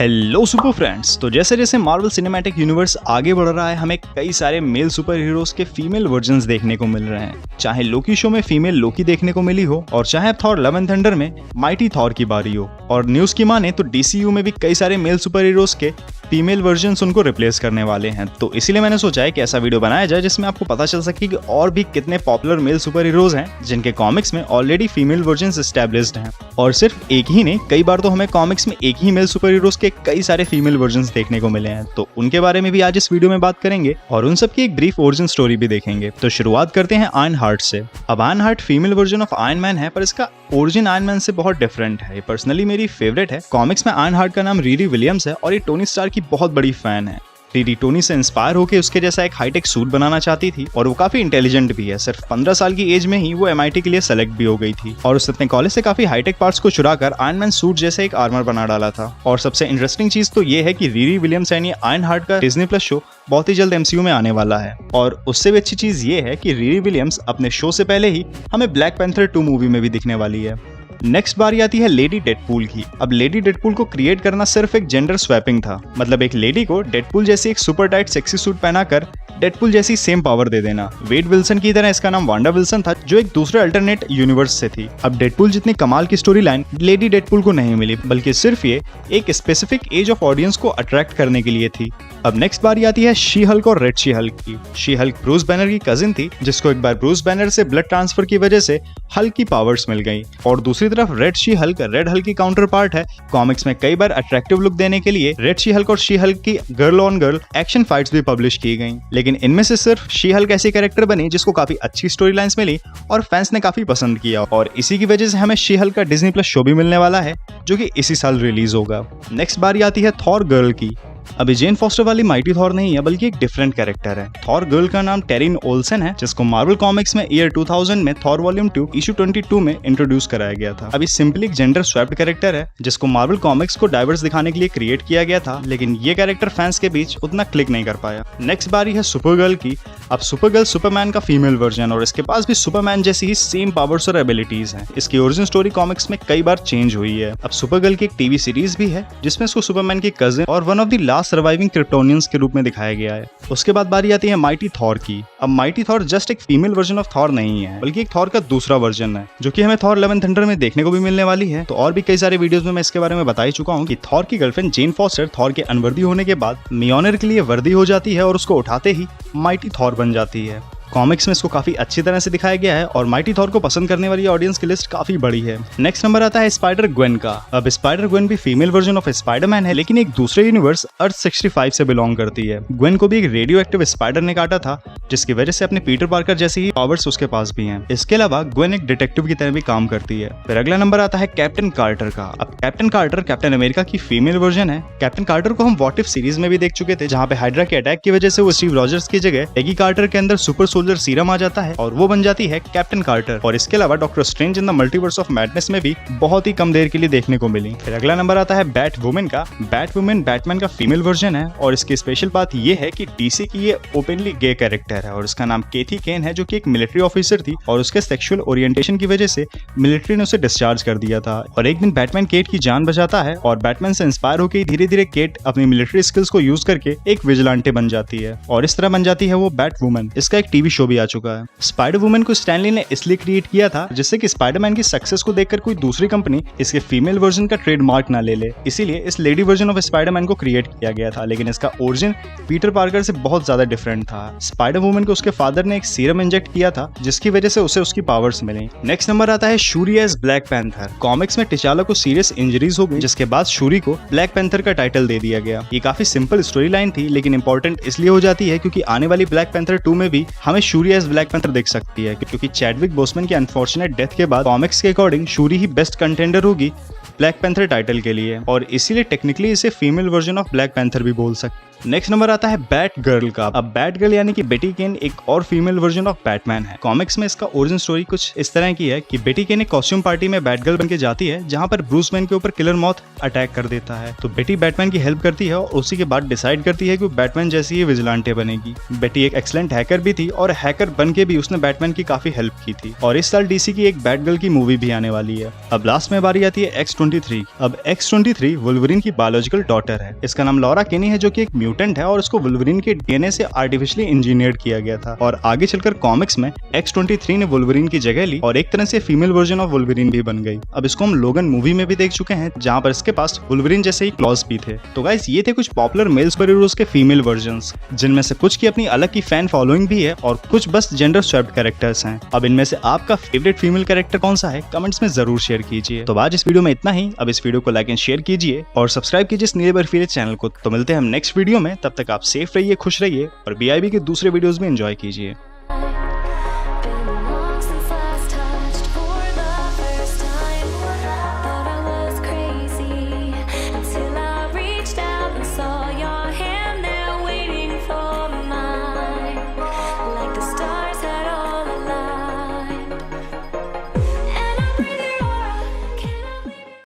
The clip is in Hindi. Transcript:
Hello super friends. तो जैसे जैसे मार्वल सिनेमैटिक यूनिवर्स आगे बढ़ रहा है, हमें कई सारे मेल सुपर हीरोज के फीमेल वर्जन्स देखने को मिल रहे हैं। चाहे लोकी शो में फीमेल लोकी देखने को मिली हो और चाहे थॉर लव एंड थंडर में माइटी थॉर की बारी हो। और न्यूज की माने तो डीसीयू में भी कई सारे मेल सुपर हीरोज के फीमेल वर्जन्स उनको रिप्लेस करने वाले हैं। तो इसीलिए मैंने सोचा है कि ऐसा वीडियो बनाया जाए जिसमें आपको पता चल सके कि और भी कितने पॉपुलर मेल सुपर हीरोज हैं जिनके कॉमिक्स में ऑलरेडी फीमेल वर्जन्स एस्टैब्लिश्ड हैं। और सिर्फ एक ही नहीं, कई बार तो हमें कॉमिक्स में एक ही मेल सुपर हीरोज के कई सारे फीमेल वर्जन्स देखने को मिले हैं। तो उनके बारे में भी आज इस वीडियो में बात करेंगे और उन सब की एक ब्रीफ ओरिजिन स्टोरी भी देखेंगे। तो शुरुआत करते हैं आयरन हार्ट से। अब iron heart female version of iron man है, पर इसका ओरिजिन आयरन मैन से बहुत डिफरेंट है। ये पर्सनली मेरी फेवरेट है। कॉमिक्स में आयरन हार्ट का नाम रीरी विलियम्स है और ये टोनी स्टार्क की बहुत बड़ी फैन है। रीरी टोनी से इंस्पायर होकर उसके जैसा एक हाईटेक सूट बनाना चाहती थी और वो काफी इंटेलिजेंट भी है। सिर्फ 15 साल की एज में ही वो MIT के लिए सेलेक्ट भी हो गई थी और उसने अपने कॉलेज से काफी हाईटेक पार्ट्स को चुराकर आयरन मैन सूट जैसे एक आर्मर बना डाला था। और सबसे इंटरेस्टिंग चीज तो ये है कि रीरी विलियम्स यानी आयरन हार्ट का डिज्नी प्लस शो बहुत ही जल्द MCU में आने वाला है। और उससे भी अच्छी चीज ये है कि रीरी विलियम्स अपने शो से पहले ही हमें ब्लैक पैंथर 2 मूवी में भी दिखने वाली है। नेक्स्ट बारी आती है लेडी डेडपूल की। अब लेडी डेडपूल को क्रिएट करना सिर्फ एक जेंडर स्वैपिंग था, मतलब एक लेडी को डेडपूल जैसी एक सुपर टाइट सेक्सी सूट पहनाकर डेडपूल जैसी सेम पावर दे देना। वेड विल्सन की तरह इसका नाम वांडा विल्सन था, जो एक दूसरे अल्टरनेट यूनिवर्स से थी। अब डेडपूल जितनी कमाल की स्टोरी लाइन लेडी डेडपूल को नहीं मिली, बल्कि सिर्फ ये एक स्पेसिफिक एज ऑफ ऑडियंस को अट्रैक्ट करने के लिए थी। अब नेक्स्ट बारी आती है शी हल्क और रेड शी हल्क की। शी हल्क ब्रूस बैनर की कजिन थी, जिसको एक बार ब्रूस बैनर से ब्लड ट्रांसफर की वजह से हल्क की पावर्स मिल गई। और दूसरी तरफ red she Hulk red Hulk की काउंटर पार्ट है। कॉमिक्स में कई बार अट्रैक्टिव लुक देने के लिए रेड शी हल्क और शी हल्क की girl on girl action fights भी पब्लिश की गई, लेकिन इनमें से सिर्फ शी हल्क ऐसी कैरेक्टर बनी जिसको काफी अच्छी स्टोरी लाइंस मिली और फैंस ने काफी पसंद किया। और इसी की वजह से हमें शी हल्क का डिज्नी प्लस शो भी मिलने वाला है, जो कि इसी साल रिलीज होगा। नेक्स्ट बारी आती है थॉर गर्ल की। अभी जेन फॉस्टर वाली माइटी थॉर नहीं है, बल्कि एक डिफरेंट कैरेक्टर है। थॉर गर्ल का नाम टेरिन ओल्सन है, जिसको मार्वल कॉमिक्स में ईयर 2000 में थॉर वॉल्यूम 2 इशू 22 में इंट्रोड्यूस कराया गया था। अभी सिंपली एक जेंडर स्वैप्ड कैरेक्टर है, जिसको मार्वल कॉमिक्स को डाइवर्स दिखाने के लिए क्रिएट किया गया था, लेकिन ये कैरेक्टर फैंस के बीच उतना क्लिक नहीं कर पाया। नेक्स्ट बारी है सुपर गर्ल की। अब सुपर गर्ल सुपरमैन का फीमेल वर्जन और इसके पास भी सुपरमैन जैसी ही सेम पावर्स और एबिलिटीज हैं। इसकी ओरिजिन स्टोरी कॉमिक्स में कई बार चेंज हुई है। अब सुपर गर्ल की एक टीवी सीरीज भी है, जिसमें इसको सुपरमैन की कजिन और one of the last surviving Kryptonians के रूप में दिखाया गया है। उसके बाद बारी आती है माइटी थॉर की। अब माइटी थॉर जस्ट एक फीमेल वर्जन ऑफ थॉर नहीं है, बल्कि एक थॉर का दूसरा वर्जन है, जो कि हमें थॉर लव एंड थंडर में देखने को भी मिलने वाली है। तो और भी कई सारे वीडियोस में मैं इसके बारे में बता ही चुका हूँ कि थॉर की गर्लफ्रेंड जेन फॉस्टर थॉर के अनवर्दी होने के बाद मियोनिर के लिए वर्दी हो जाती है और उसको उठाते ही माइटी थॉर बन जाती है। कॉमिक्स में इसको काफी अच्छी तरह से दिखाया गया है और माइटी थॉर को पसंद करने वाली ऑडियंस की लिस्ट काफी बड़ी है। नेक्स्ट नंबर आता है स्पाइडर ग्वेन का। अब स्पाइडर ग्वेन भी फीमेल वर्जन ऑफ स्पाइडरमैन है, लेकिन एक दूसरे यूनिवर्स अर्थ 65 से बिलोंग करती है। ग्वेन को भी एक रेडियो एक्टिव स्पाइडर ने काटा था, जिसकी वजह से अपने पीटर पार्कर जैसी ही पावर्स उसके पास भी हैं। इसके अलावा ग्वेन एक डिटेक्टिव की तरह भी काम करती है। फिर अगला नंबर आता है कैप्टन कार्टर का। अब कैप्टन कार्टर कैप्टन अमेरिका की फीमेल वर्जन है। कैप्टन कार्टर को हम व्हाट इफ सीरीज में भी देख चुके थे, जहाँ पे हाइड्रा के अटैक की वजह से वो स्टीव रॉजर्स की जगह पेगी कार्टर के अंदर सुपर सोल्जर सीरम आ जाता है और वो बन जाती है कैप्टन कार्टर। और इसके अलावा doctor strange in the multiverse of madness में भी बहुत ही कम देर के लिए देखने को मिली। फिर अगला नंबर आता है बैट वुमेन का। बैट वुमेन बैटमैन का फीमेल वर्जन है और इसकी स्पेशल बात ये है कि डीसी की ये ओपनली गे कैरेक्टर है और इसका नाम केथी केन है, जो कि एक मिलिट्री ऑफिसर थी और उसके सेक्सुअल ओरिएंटेशन की वजह से मिलिट्री ने उसे डिस्चार्ज कर दिया था। और एक दिन बैटमैन केट की जान बचाता है और बैटमैन से इंस्पायर होकर धीरे धीरे केट अपनी मिलिट्री स्किल्स को यूज करके एक विजिलेंटे बन जाती है और इस तरह बन जाती है वो बैट वुमन। इसका एक टीवी शो भी आ चुका है। स्पाइडर वुमन को स्टैनली ने इसलिए क्रिएट किया था जिससे कि स्पाइडरमैन की सक्सेस को देखकर कोई दूसरी कंपनी इसके फीमेल वर्जन का ट्रेडमार्क ना ले ले, इसीलिए इस लेडी वर्जन ऑफ स्पाइडरमैन को क्रिएट किया गया था। लेकिन इसका ओरिजिन पीटर पार्कर से बहुत ज्यादा डिफरेंट था। स्पाइडर वुमन को उसके फादर ने एक सीरम इंजेक्ट किया था, जिसकी वजह से उसे उसकी पावर्स मिली। नेक्स्ट नंबर आता है Shuri as Black Panther. Comics में टिचाला को सीरियस इंजरीज हो गई, जिसके बाद शूरी को ब्लैक पैंथर का टाइटल दे दिया गया। ये काफी सिंपल स्टोरी लाइन थी, लेकिन इंपॉर्टेंट इसलिए हो जाती है क्योंकि आने वाली ब्लैक पैंथर 2 में भी हमें शूरी एज ब्लैक पैंथर देख सकती है, क्योंकि चैडविक बोसमैन की अनफॉर्चुनेट डेथ के बाद कॉमिक्स के अकॉर्डिंग शूरी ही बेस्ट कंटेंडर होगी ब्लैक पैंथर टाइटल के लिए और इसीलिए टेक्निकली इसे female version of black panther भी बोल सकते। नेक्स्ट नंबर आता है बैट गर्ल का। अब बैट गर्ल यानी कि बेटी केन एक और फीमेल वर्जन ऑफ बैटमैन है। कॉमिक्स में इसका ओरिजिन स्टोरी कुछ इस तरह की है कि बेटी केन एक कॉस्ट्यूम पार्टी में बैट गर्ल बनके जाती है, जहां पर ब्रूस वेन के ऊपर किलर मॉथ अटैक कर देता है। तो बेटी बैटमैन की हेल्प करती है और उसी के बाद डिसाइड करती है कि वो बैटमैन जैसी ही विजिलेंटे बनेगी। बेटी एक एक्सीलेंट हैकर भी थी और हैकर बन के भी उसने बैटमैन की काफी हेल्प की थी। और इस साल डीसी की एक बैट गर्ल की मूवी भी आने वाली है। अब लास्ट में बारी आती है X-23। अब X-23 वुल्वरीन की बायोलॉजिकल डॉटर है। इसका नाम लॉरा केनी है, जो कि एक म्यूटेंट है और उसको वुल्वरीन के डीएनए से आर्टिफिशियली इंजीनियर्ड किया गया था। और आगे चलकर कॉमिक्स में X-23 ने वुल्वरीन की जगह ली और एक तरह से फीमेल वर्जन ऑफ वुल्वरीन भी बन गई। अब इसको हम लोगन मूवी में भी देख चुके हैं, जहां पर इसके पास वुल्वरीन जैसे ही क्लॉज भी थे। तो गाइस, ये थे कुछ पॉपुलर मेल सुपर हीरोज के फीमेल वर्जन्स, जिनमें से कुछ की अपनी अलग की फैन फॉलोइंग भी है और कुछ बस जेंडर स्वैप्ड कैरेक्टर्स हैं। अब इनमें से आपका फेवरेट फीमेल कैरेक्टर कौन सा है, कमेंट्स में जरूर शेयर कीजिए। तो आज इस वीडियो में इतना ही। अब इस वीडियो को लाइक एंड शेयर कीजिए और सब्सक्राइब कीजिए इस नीले बर्फीले चैनल को। तो मिलते हैं हम नेक्स्ट वीडियो में, तब तक आप सेफ रहिए, खुश रहिए और BIB के दूसरे वीडियोस भी एंजॉय कीजिए।